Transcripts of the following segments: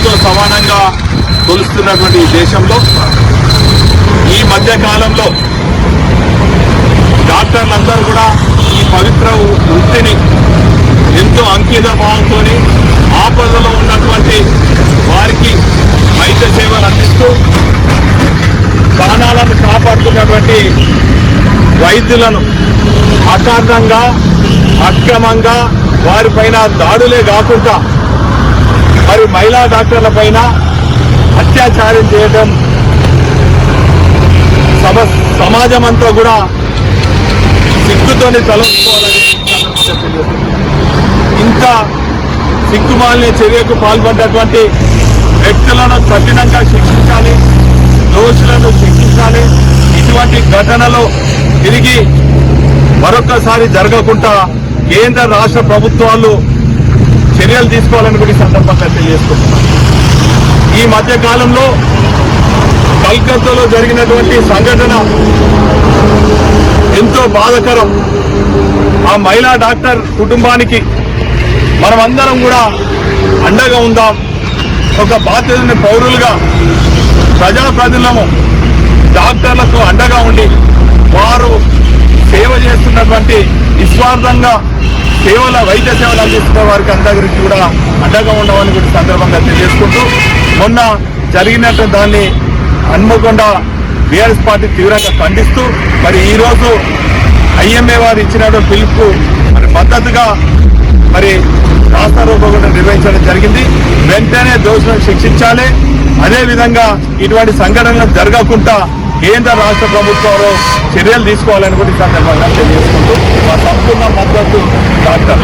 సూర్యుడితో సమానంగా కొలుస్తున్నటువంటి ఈ దేశంలో ఈ మధ్య కాలంలో డాక్టర్లందరూ కూడా ఈ పవిత్ర వృత్తిని ఎంతో అంకిత భావంతో ఆపదలో ఉన్నటువంటి వారికి వైద్య సేవలు అందిస్తూ ప్రాణాలను కాపాడుతున్నటువంటి వైద్యులను అకారణంగా అక్రమంగా వారిపైన దాడులే కాకుండా మరి మహిళా డాక్టర్ల పైన అత్యాచారం చేయడం సమాజం అంతా కూడా సిగ్గుతోనే తలెత్తుకోవాలని ఇంత సిగ్గుమాలిన చర్యకు పాల్పడ్డటువంటి వ్యక్తులను కఠినంగా శిక్షించాలి, దోషులను శిక్షించాలి. ఇటువంటి ఘటనలో తిరిగి మరొకసారి జరగకుండా కేంద్ర రాష్ట్ర ప్రభుత్వాలు చర్యలు తీసుకోవాలని కూడా ఈ సందర్భంగా తెలియజేసుకుంటున్నాను. ఈ మధ్య కాలంలో కల్కత్తాలో జరిగినటువంటి సంఘటన ఎంతో బాధాకరం. ఆ మహిళా డాక్టర్ కుటుంబానికి మనమందరం కూడా అండగా ఉందాం. ఒక బాధ్యతని పౌరులుగా ప్రజాప్రతినిధులము డాక్టర్లకు అండగా ఉండి వారు సేవ చేస్తున్నటువంటి నిస్వార్థంగా వైద్య సేవలు అందిస్తున్న వారికి అందరికీ కూడా అండగా ఉండమని కూడా సందర్భంగా తెలియజేసుకుంటూ మొన్న జరిగినట్టు దాన్ని హన్మకొండ బీఆర్ఎస్ పార్టీ తీవ్రంగా ఖండిస్తూ మరి ఈరోజు ఐఎంఏ వారు ఇచ్చిన పిలుపు మరి మద్దతుగా మరి రాస్తారోకో కూడా నిర్వహించడం జరిగింది. వెంటనే దోషులను శిక్షించాలి. అదేవిధంగా ఇటువంటి సంఘటనలు జరగకుండా కేంద్ర రాష్ట్ర ప్రభుత్వాలు చర్యలు తీసుకోవాలని కూడా ఈ సందర్భంగా తెలియజేసుకుంటూ మా సంపూర్ణ మద్దతు డాక్టర్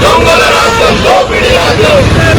దొంగల రాష్ట్రం దోపిడీ రాజ్యం